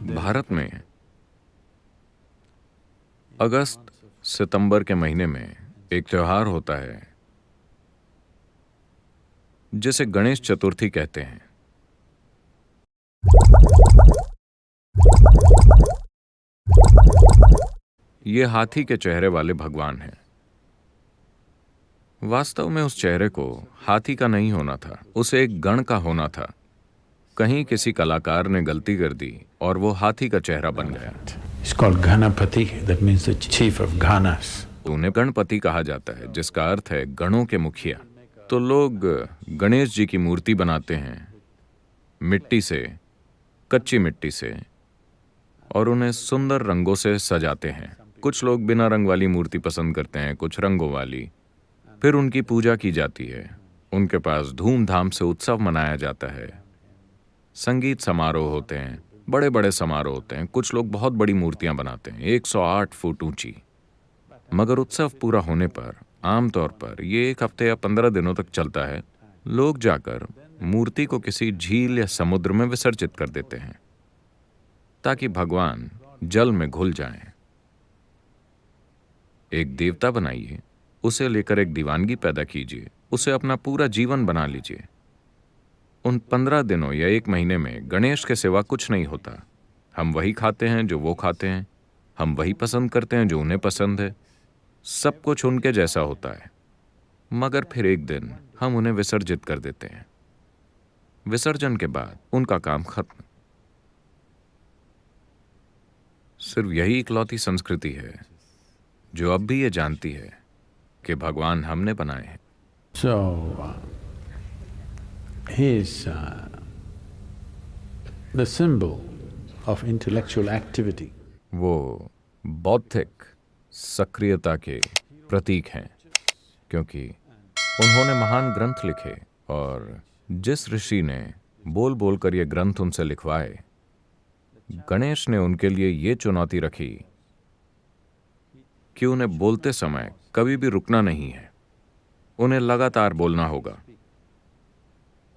भारत में अगस्त सितंबर के महीने में एक त्योहार होता है जिसे गणेश चतुर्थी कहते हैं। ये हाथी के चेहरे वाले भगवान हैं। वास्तव में उस चेहरे को हाथी का नहीं होना था, उसे एक गण का होना था। कहीं किसी कलाकार ने गलती कर दी और वो हाथी का चेहरा बन गया। It's called Ganapati, that means the chief of Ganas. उन्हें गणपति कहा जाता है, जिसका अर्थ है गणों के मुखिया। तो लोग गणेश जी की मूर्ति बनाते हैं मिट्टी से, कच्ची मिट्टी से, और उन्हें सुंदर रंगों से सजाते हैं। कुछ लोग बिना रंग वाली मूर्ति पसंद करते हैं, कुछ रंगों वाली। फिर उनकी पूजा की जाती है। उनके पास धूमधाम से उत्सव मनाया जाता है। संगीत समारोह होते हैं, बड़े बड़े समारोह होते हैं। कुछ लोग बहुत बड़ी मूर्तियां बनाते हैं, 108 फुट ऊंची। मगर उत्सव पूरा होने पर आमतौर पर ये 1 हफ्ते या 15 दिनों तक चलता है। लोग जाकर मूर्ति को किसी झील या समुद्र में विसर्जित कर देते हैं ताकि भगवान जल में घुल जाएं। एक देवता बनाइए, उसे लेकर एक दीवानगी पैदा कीजिए, उसे अपना पूरा जीवन बना लीजिए। उन 15 दिनों या 1 महीने में गणेश के सिवा कुछ नहीं होता। हम वही खाते हैं जो वो खाते हैं, हम वही पसंद करते हैं जो उन्हें पसंद है। सब कुछ उनके जैसा होता है। मगर फिर एक दिन हम उन्हें विसर्जित कर देते हैं। विसर्जन के बाद उनका काम खत्म। सिर्फ यही इकलौती संस्कृति है जो अब भी ये जानती है कि भगवान हमने बनाए हैं। So, he is the symbol of intellectual activity. वो बौद्धिक सक्रियता के प्रतीक हैं, क्योंकि उन्होंने महान ग्रंथ लिखे और जिस ऋषि ने बोल बोल कर ये ग्रंथ उनसे लिखवाए, गणेश ने उनके लिए ये चुनौती रखी कि उन्हें बोलते समय कभी भी रुकना नहीं है। उन्हें लगातार बोलना होगा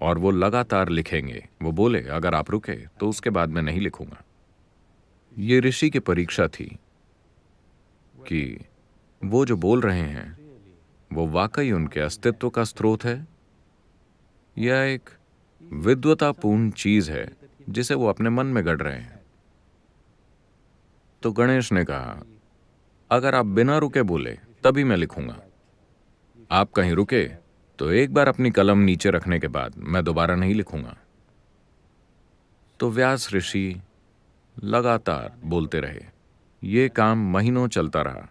और वो लगातार लिखेंगे। वो बोले, अगर आप रुके तो उसके बाद मैं नहीं लिखूंगा। ये ऋषि की परीक्षा थी कि वो जो बोल रहे हैं वो वाकई उनके अस्तित्व का स्रोत है या एक विद्वतापूर्ण चीज है जिसे वो अपने मन में गढ़ रहे हैं। तो गणेश ने कहा, अगर आप बिना रुके बोले तभी मैं लिखूंगा। आप कहीं रुके तो एक बार अपनी कलम नीचे रखने के बाद मैं दोबारा नहीं लिखूंगा। तो व्यास ऋषि लगातार बोलते रहे। ये काम महीनों चलता रहा।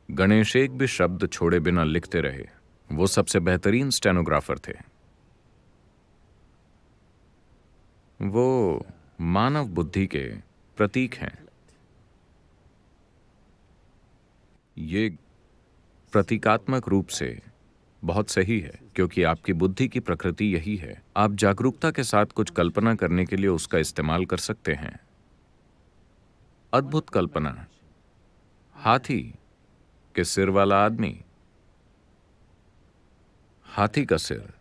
गणेश एक भी शब्द छोड़े बिना लिखते रहे। वो सबसे बेहतरीन स्टेनोग्राफर थे। वो मानव बुद्धि के प्रतीक हैं। ये प्रतीकात्मक रूप से बहुत सही है, क्योंकि आपकी बुद्धि की प्रकृति यही है। आप जागरूकता के साथ कुछ कल्पना करने के लिए उसका इस्तेमाल कर सकते हैं। अद्भुत कल्पना। हाथी के सिर वाला आदमी। हाथी का सिर,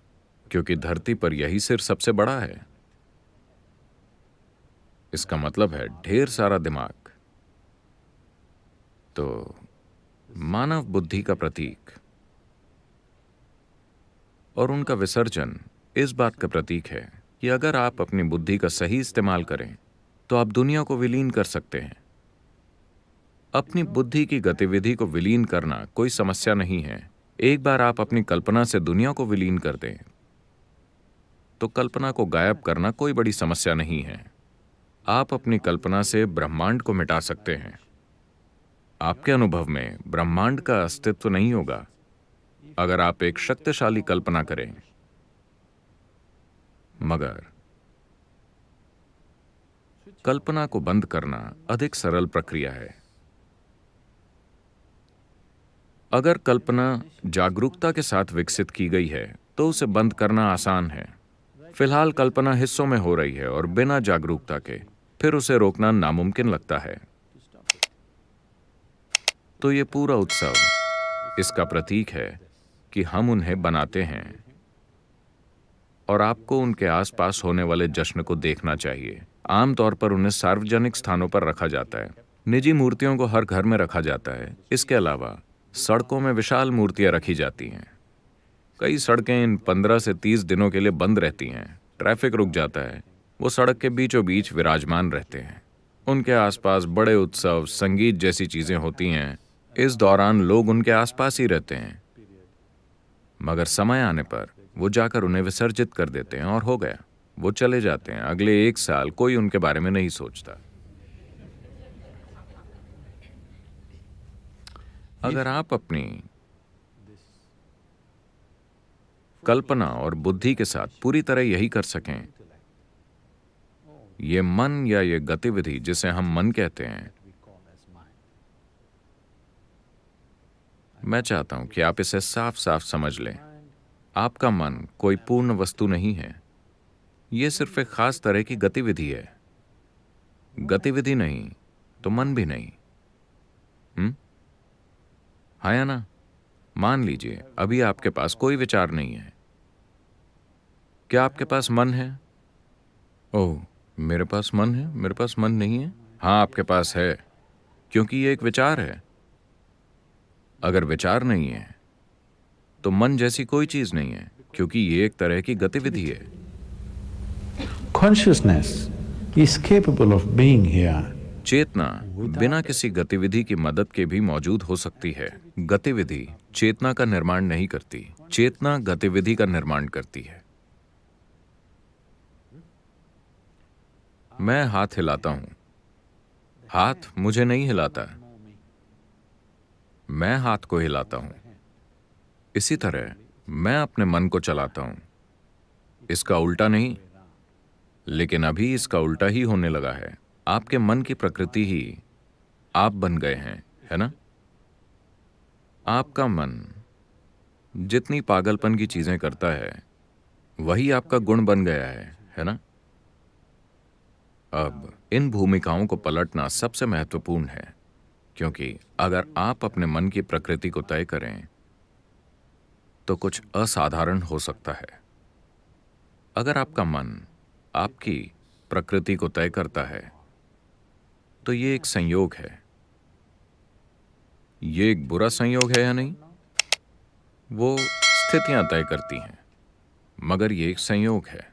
क्योंकि धरती पर यही सिर सबसे बड़ा है। इसका मतलब है ढेर सारा दिमाग। तो मानव बुद्धि का प्रतीक और उनका विसर्जन इस बात का प्रतीक है कि अगर आप अपनी बुद्धि का सही इस्तेमाल करें तो आप दुनिया को विलीन कर सकते हैं। अपनी बुद्धि की गतिविधि को विलीन करना कोई समस्या नहीं है। एक बार आप अपनी कल्पना से दुनिया को विलीन कर दें तो कल्पना को गायब करना कोई बड़ी समस्या नहीं है। आप अपनी कल्पना से ब्रह्मांड को मिटा सकते हैं। आपके अनुभव में ब्रह्मांड का अस्तित्व नहीं होगा अगर आप एक शक्तिशाली कल्पना करें। मगर कल्पना को बंद करना अधिक सरल प्रक्रिया है। अगर कल्पना जागरूकता के साथ विकसित की गई है तो उसे बंद करना आसान है। फिलहाल कल्पना हिस्सों में हो रही है और बिना जागरूकता के फिर उसे रोकना नामुमकिन लगता है। तो ये पूरा उत्सव इसका प्रतीक है कि हम उन्हें बनाते हैं और आपको उनके आसपास होने वाले जश्न को देखना चाहिए। आमतौर पर उन्हें सार्वजनिक स्थानों पर रखा जाता है। निजी मूर्तियों को हर घर में रखा जाता है। इसके अलावा सड़कों में विशाल मूर्तियां रखी जाती हैं। कई सड़कें इन 15 से 30 दिनों के लिए बंद रहती हैं। ट्रैफिक रुक जाता है। वो सड़क के बीचों बीच विराजमान रहते हैं। उनके आसपास बड़े उत्सव, संगीत जैसी चीजें होती हैं। इस दौरान लोग उनके आसपास ही रहते हैं, मगर समय आने पर वो जाकर उन्हें विसर्जित कर देते हैं और हो गया, वो चले जाते हैं। अगले 1 साल कोई उनके बारे में नहीं सोचता। अगर आप अपनी कल्पना और बुद्धि के साथ पूरी तरह यही कर सकें, ये मन या ये गतिविधि जिसे हम मन कहते हैं, मैं चाहता हूं कि आप इसे साफ साफ समझ लें। आपका मन कोई पूर्ण वस्तु नहीं है। यह सिर्फ एक खास तरह की गतिविधि है। गतिविधि नहीं तो मन भी नहीं। हाँ या ना? मान लीजिए अभी आपके पास कोई विचार नहीं है। क्या आपके पास मन है? ओह, मेरे पास मन है, मेरे पास मन नहीं है। हाँ, आपके पास है, क्योंकि ये एक विचार है। अगर विचार नहीं है तो मन जैसी कोई चीज नहीं है, क्योंकि ये एक तरह की गतिविधि है। Consciousness is capable of being here. चेतना बिना किसी गतिविधि की मदद के भी मौजूद हो सकती है। गतिविधि चेतना का निर्माण नहीं करती, चेतना गतिविधि का निर्माण करती है। मैं हाथ हिलाता हूं, हाथ मुझे नहीं हिलाता, मैं हाथ को हिलाता हूं। इसी तरह मैं अपने मन को चलाता हूं, इसका उल्टा नहीं। लेकिन अभी इसका उल्टा ही होने लगा है। आपके मन की प्रकृति ही आप बन गए हैं, है ना? आपका मन जितनी पागलपन की चीजें करता है, वही आपका गुण बन गया है ना? अब इन भूमिकाओं को पलटना सबसे महत्वपूर्ण है, क्योंकि अगर आप अपने मन की प्रकृति को तय करें तो कुछ असाधारण हो सकता है। अगर आपका मन आपकी प्रकृति को तय करता है तो ये एक संयोग है। ये एक बुरा संयोग है या नहीं? वो स्थितियां तय करती हैं, मगर ये एक संयोग है।